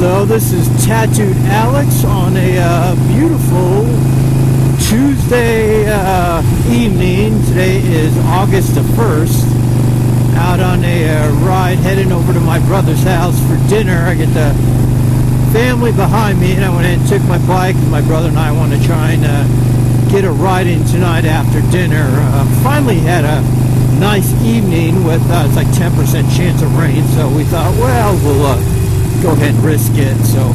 Hello, this is Tattooed Alex on a beautiful Tuesday evening. Today is August the 1st. Out on a ride heading over to my brother's house for dinner. I get the family behind me, and I went and took my bike. My brother and I want to try and get a ride in tonight after dinner. Finally had a nice evening with it's like 10% chance of rain, so we thought, well, we'll go ahead and risk it. So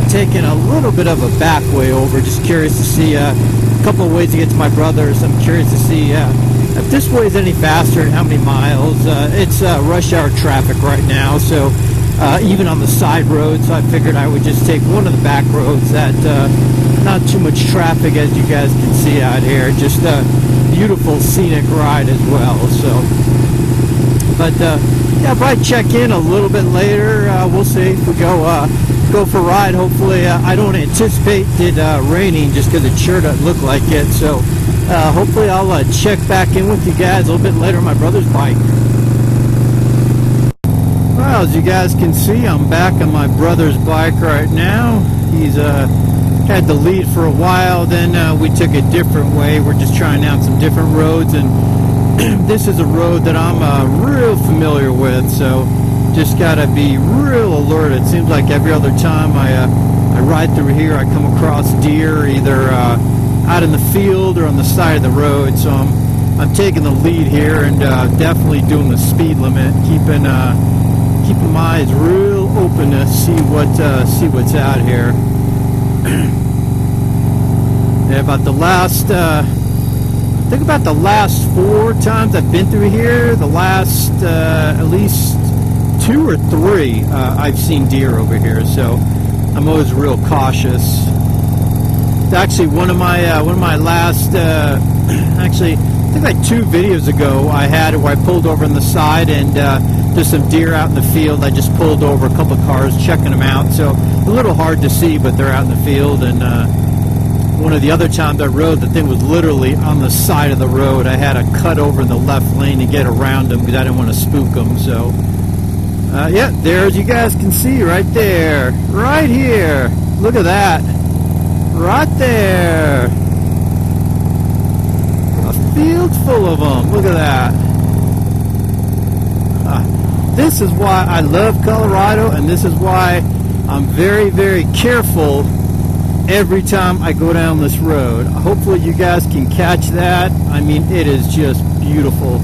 taking a little bit of a back way over, just curious to see a couple of ways to get to my brother's. I'm curious to see if this way is any faster and how many miles. It's rush hour traffic right now, so even on the side roads, so I figured I would just take one of the back roads that not too much traffic, as you guys can see out here. Just a beautiful scenic ride as well. So but yeah, probably check in a little bit later. We'll see if we go for a ride. Hopefully, I don't anticipate it raining, just because it sure doesn't look like it. So hopefully I'll check back in with you guys a little bit later on my brother's bike. Well, as you guys can see, I'm back on my brother's bike right now. He's had the lead for a while, then we took a different way. We're just trying out some different roads, and this is a road that I'm real familiar with, so just gotta be real alert. It seems like every other time I ride through here, I come across deer either out in the field or on the side of the road. So I'm taking the lead here, and definitely doing the speed limit, keeping my eyes real open to see what's out here. Yeah, about the last I think about the last 4 times I've been through here, the last at least 2 or 3 I've seen deer over here, so I'm always real cautious. It's actually one of my last actually I think like 2 videos ago I had it where I pulled over on the side, and there's some deer out in the field. I just pulled over a couple of cars checking them out, so a little hard to see, but they're out in the field. And one of the other times I rode, the thing was literally on the side of the road. I had to cut over in the left lane to get around them because I didn't want to spook them. So yeah, there, as you guys can see right there, right here, look at that, right there, a field full of them. Look at that. This is why I love Colorado, and this is why I'm very, very careful every time I go down this road. Hopefully you guys can catch that. I mean, it is just beautiful.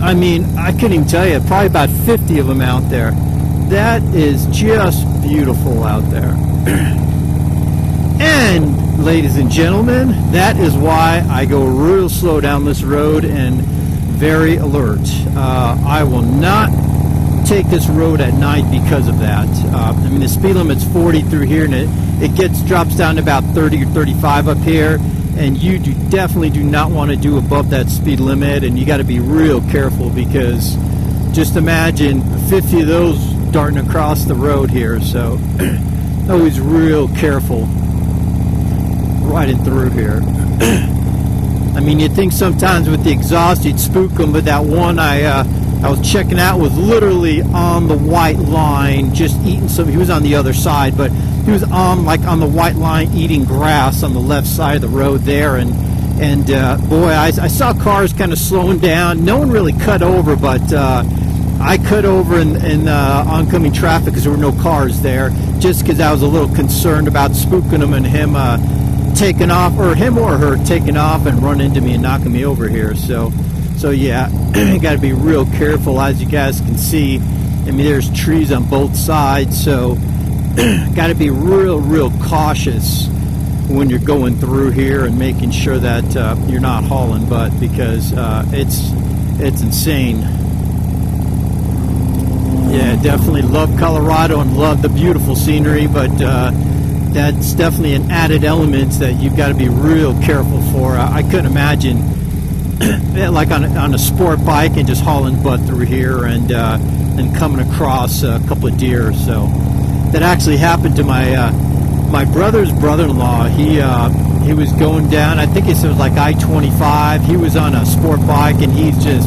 I mean, I couldn't even tell you, probably about 50 of them out there. That is just beautiful out there. And ladies and gentlemen, that is why I go real slow down this road and very alert. I will not take this road at night because of that. I mean, the speed limit's 40 through here, and it drops down to about 30 or 35 up here, and you definitely do not want to do above that speed limit, and you got to be real careful, because just imagine 50 of those darting across the road here. So always real careful riding through here. I mean, you'd think sometimes with the exhaust you'd spook them, but that one I was checking out was literally on the white line, just eating some. He was on the other side, but he was on the white line eating grass on the left side of the road there. And boy, I saw cars kind of slowing down. No one really cut over, but I cut over in oncoming traffic because there were no cars there, just because I was a little concerned about spooking him and him taking off, or him or her taking off and run into me and knocking me over here. So yeah, you got to be real careful. As you guys can see, I mean, there's trees on both sides, so got to be real cautious when you're going through here and making sure that you're not hauling butt, because it's insane. Yeah, definitely love Colorado and love the beautiful scenery, but that's definitely an added element that you've got to be real careful for. I couldn't imagine like on a sport bike and just hauling butt through here and coming across a couple of deer. So that actually happened to my brother's brother-in-law. He was going down, I think it was like I-25. He was on a sport bike, and he's just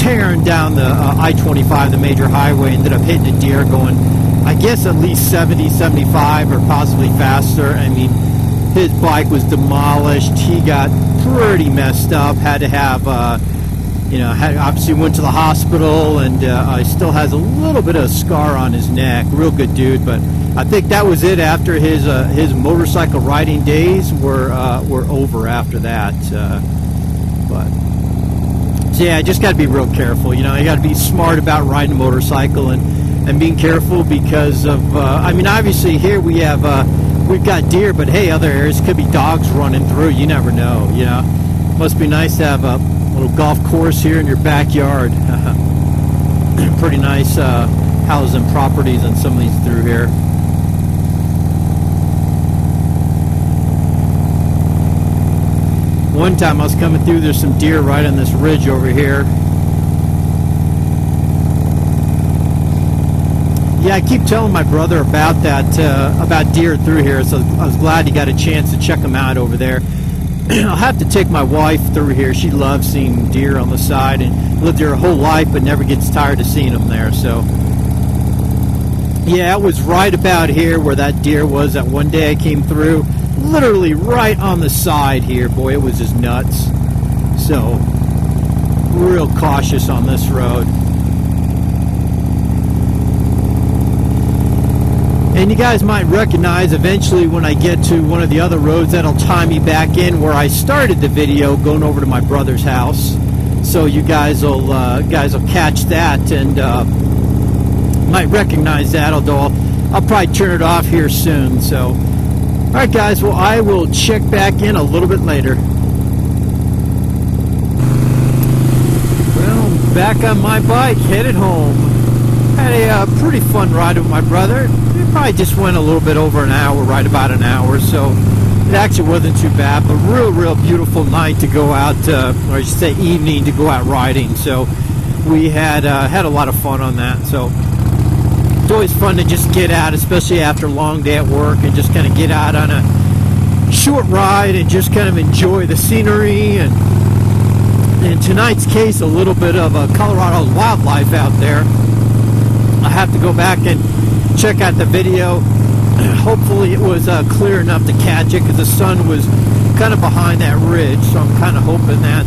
tearing down the I-25, the major highway. Ended up hitting a deer going I guess at least 70, 75, or possibly faster. I mean, his bike was demolished. He got pretty messed up. Had to have, obviously went to the hospital, and still has a little bit of a scar on his neck. Real good dude, but I think that was it. After his motorcycle riding days were over after that. So yeah, just got to be real careful. You got to be smart about riding a motorcycle and being careful because of. I mean, obviously here we've got deer, but hey, other areas could be dogs running through. You never know. Must be nice to have a little golf course here in your backyard. Pretty nice housing properties on some of these through here. One time I was coming through, there's some deer right on this ridge over here. Yeah, I keep telling my brother about that, about deer through here, so I was glad he got a chance to check them out over there. I'll have to take my wife through here. She loves seeing deer on the side and lived here her whole life, but never gets tired of seeing them there. So, yeah, it was right about here where that deer was that one day I came through. Literally right on the side here. Boy, it was just nuts. So, real cautious on this road. And you guys might recognize eventually when I get to one of the other roads that'll tie me back in where I started the video going over to my brother's house. So you guys will catch that and might recognize that, although I'll probably turn it off here soon. So, all right, guys. Well, I will check back in a little bit later. Well, back on my bike, headed home. Had a pretty fun ride with my brother. It probably just went a little bit over an hour, right about an hour, so it actually wasn't too bad. But real beautiful night to go out, or I should say evening to go out riding. So we had a lot of fun on that. So it's always fun to just get out, especially after a long day at work, and just kind of get out on a short ride and just kind of enjoy the scenery. And in tonight's case, a little bit of Colorado wildlife out there. I have to go back and check out the video. Hopefully it was clear enough to catch it because the sun was kind of behind that ridge, so I'm kind of hoping that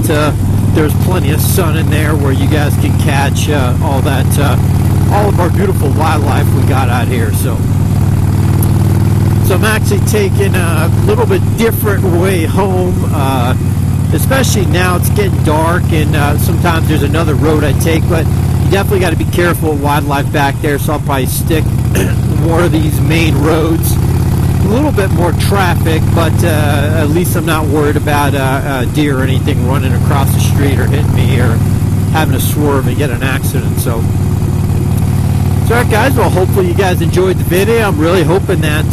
there's plenty of sun in there where you guys can catch all of our beautiful wildlife we got out here. So I'm actually taking a little bit different way home, especially now it's getting dark, and sometimes there's another road I take, but you definitely got to be careful of wildlife back there, so I'll probably stick more of these main roads. A little bit more traffic, but at least I'm not worried about deer or anything running across the street or hitting me or having to swerve and get an accident. So alright, guys, well, hopefully you guys enjoyed the video. I'm really hoping that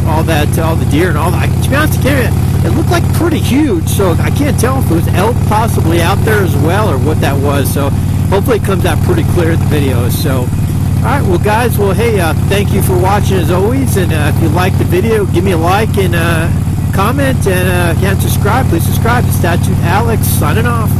all the deer and all that, to be honest, it looked like pretty huge, so I can't tell if it was elk possibly out there as well or what that was. So hopefully it comes out pretty clear in the video. So, alright, well, guys, well, hey, thank you for watching as always, and if you like the video, give me a like and comment, and if you haven't subscribed, please subscribe. It's Tattooed Alex signing off.